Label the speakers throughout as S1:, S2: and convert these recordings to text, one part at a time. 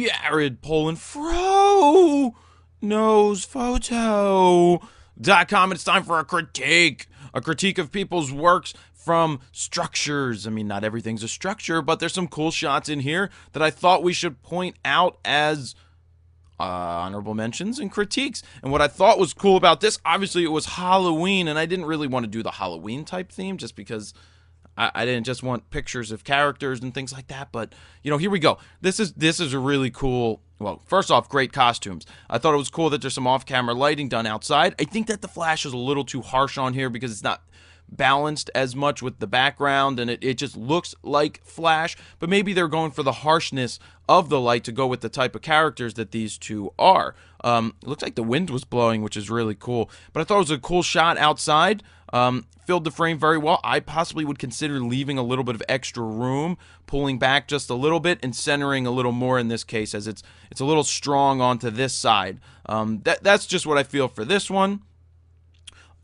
S1: Jared Polinfro knows photo.com. It's time for a critique of people's works from structures. I mean, not everything's a structure, but there's some cool shots in here that I thought we should point out as honorable mentions and critiques. And what I thought was cool about this, obviously it was Halloween, and I didn't really want to do the Halloween type theme just because I didn't just want pictures of characters and things like that. But, you know, here we go. This is a really cool, well, first off, great costumes. I thought it was cool that there's some off-camera lighting done outside. I think that the flash is a little too harsh on here because it's not balanced as much with the background, and it just looks like Flash, but maybe they're going for the harshness of the light to go with the type of characters that these two are. It looks like the wind was blowing, which is really cool, but I thought it was a cool shot outside. Filled the frame very well. I possibly would consider leaving a little bit of extra room, pulling back just a little bit and centering a little more in this case, as it's a little strong onto this side. That's just what I feel for this one.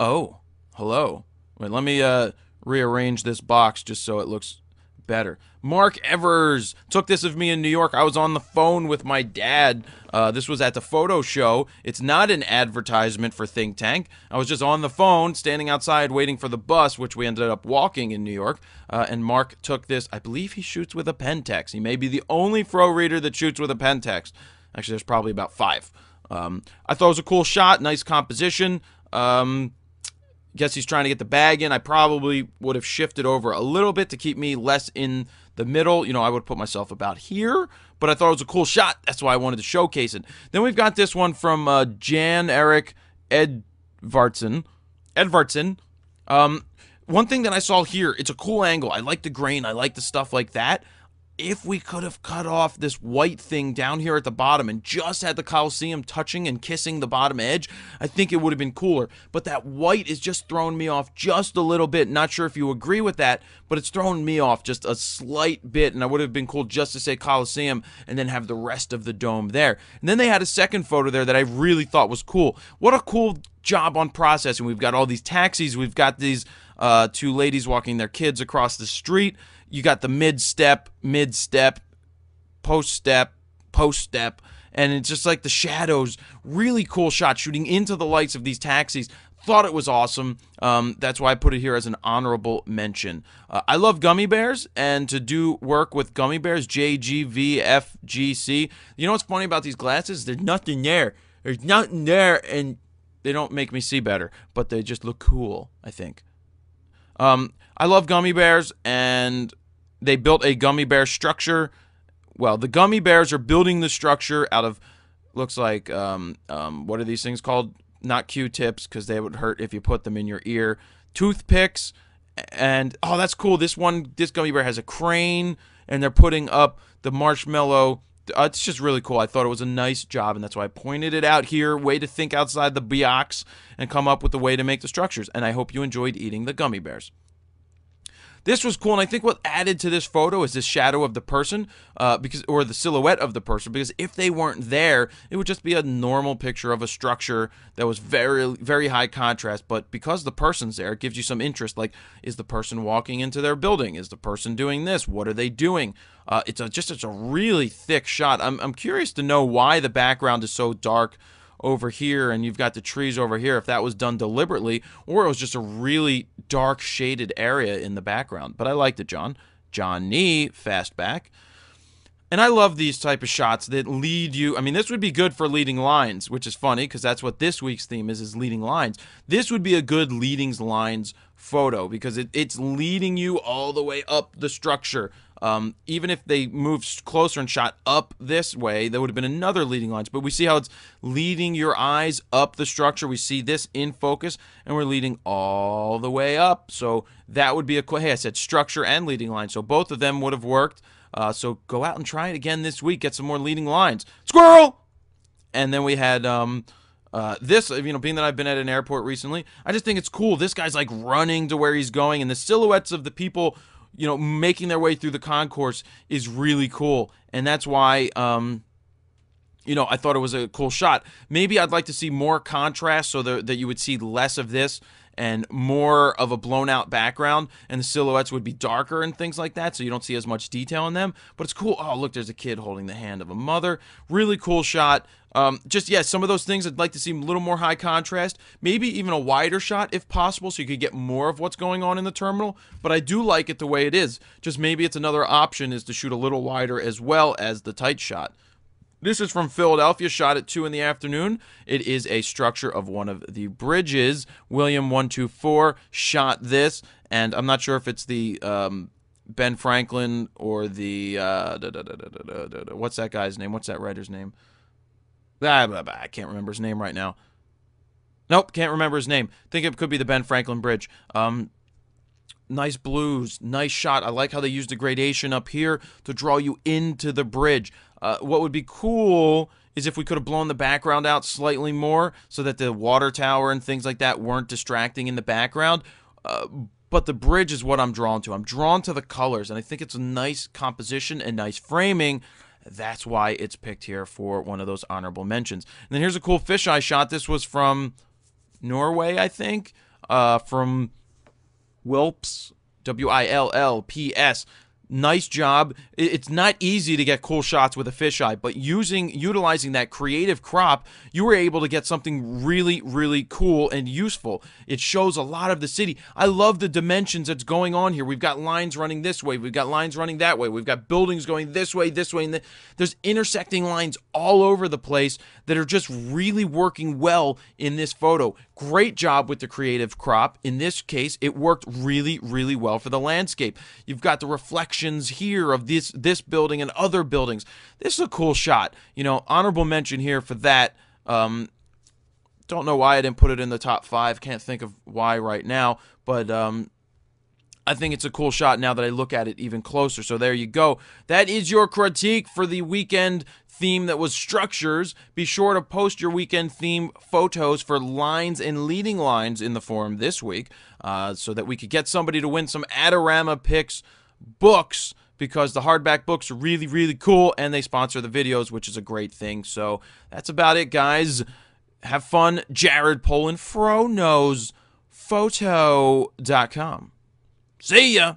S1: Oh, hello. Wait, let me rearrange this box just so it looks better. Mark Evers took this of me in New York. I was on the phone with my dad. This was at the photo show. It's not an advertisement for Think Tank. I was just on the phone, standing outside waiting for the bus, which we ended up walking in New York. And Mark took this. I believe he shoots with a Pentax. He may be the only Fro reader that shoots with a Pentax. Actually, there's probably about 5. I thought it was a cool shot, nice composition. Guess he's trying to get the bag in. I probably would have shifted over a little bit to keep me less in the middle. You know, I would put myself about here, but I thought it was a cool shot. That's why I wanted to showcase it. Then we've got this one from Jan Erik Edvardsen. One thing that I saw here, it's a cool angle. I like the grain. I like the stuff like that. If we could have cut off this white thing down here at the bottom and just had the Coliseum touching and kissing the bottom edge, I think it would have been cooler. But that white is just throwing me off just a little bit. Not sure if you agree with that, but it's throwing me off just a slight bit, and I would have been cool just to say Coliseum and then have the rest of the dome there. And then they had a second photo there that I really thought was cool. What a cool job on processing. We've got all these taxis. We've got these 2 ladies walking their kids across the street. You got the mid-step, post-step, and it's just like the shadows. Really cool shot shooting into the lights of these taxis. Thought it was awesome. That's why I put it here as an honorable mention. I love gummy bears, and to do work with gummy bears, JGVFGC. You know what's funny about these glasses? There's nothing there. There's nothing there, and they don't make me see better, but they just look cool, I think. I love gummy bears, and they built a gummy bear structure. Well, the gummy bears are building the structure out of, looks like, what are these things called? Not Q-tips, because they would hurt if you put them in your ear. Toothpicks, and, oh, that's cool. This gummy bear has a crane, and they're putting up the marshmallow. It's just really cool. I thought it was a nice job, and that's why I pointed it out here. Way to think outside the box and come up with a way to make the structures. And I hope you enjoyed eating the gummy bears. This was cool, and I think what added to this photo is this shadow of the person, or the silhouette of the person, because if they weren't there, it would just be a normal picture of a structure that was very, very high contrast. But because the person's there, it gives you some interest, like, is the person walking into their building? Is the person doing this? What are they doing? It's a really thick shot. I'm curious to know why the background is so dark over here and you've got the trees over here, if that was done deliberately or it was just a really dark shaded area in the background. But I liked it, Johnny Fastback. And I love these type of shots that lead you. I mean, this would be good for leading lines, which is funny because that's what this week's theme is leading lines. This would be a good leading lines photo because it's leading you all the way up the structure. Even if they moved closer and shot up this way, there would have been another leading lines. But we see how it's leading your eyes up the structure. We see this in focus, and we're leading all the way up. So that would be hey, I said structure and leading line. So both of them would have worked. So go out and try it again this week. Get some more leading lines. Squirrel! And then we had this, being that I've been at an airport recently, I just think it's cool. This guy's like running to where he's going, and the silhouettes of the people, making their way through the concourse is really cool. And that's why, I thought it was a cool shot. Maybe I'd like to see more contrast so that you would see less of this and more of a blown out background, and the silhouettes would be darker and things like that, so you don't see as much detail in them. But it's cool. Oh, look, there's a kid holding the hand of a mother. Really cool shot. Just, yeah, some of those things I'd like to see a little more high contrast, maybe even a wider shot if possible, so you could get more of what's going on in the terminal. But I do like it the way it is. Just maybe it's another option is to shoot a little wider as well as the tight shot. This is from Philadelphia, shot at 2 in the afternoon. It is a structure of one of the bridges. William 124 shot this, and I'm not sure if it's the Ben Franklin or the what's that guy's name? What's that writer's name? I can't remember his name right now. Nope, can't remember his name. Think it could be the Ben Franklin Bridge. Nice blues, nice shot. I like how they used the gradation up here to draw you into the bridge. What would be cool is if we could have blown the background out slightly more so that the water tower and things like that weren't distracting in the background. But the bridge is what I'm drawn to. I'm drawn to the colors, and I think it's a nice composition and nice framing. That's why it's picked here for one of those honorable mentions. And then here's a cool fisheye shot. This was from Norway, I think, from Wilps, W-I-L-L-P-S. Nice job. It's not easy to get cool shots with a fisheye, but utilizing that creative crop, you were able to get something really, really cool and useful. It shows a lot of the city. I love the dimensions that's going on here. We've got lines running this way. We've got lines running that way. We've got buildings going this way, and there's intersecting lines all over the place that are just really working well in this photo. Great job with the creative crop. In this case, it worked really, really well for the landscape. You've got the reflections here of this building and other buildings. This is a cool shot. You know, honorable mention here for that. Don't know why I didn't put it in the top 5. Can't think of why right now, but I think it's a cool shot now that I look at it even closer. So there you go. That is your critique for the weekend theme that was structures. Be sure to post your weekend theme photos for lines and leading lines in the forum this week so that we could get somebody to win some Adorama Picks books, because the hardback books are really, really cool, and they sponsor the videos, which is a great thing. So that's about it, guys. Have fun. Jared Polin, FroKnowsPhoto.com. See ya!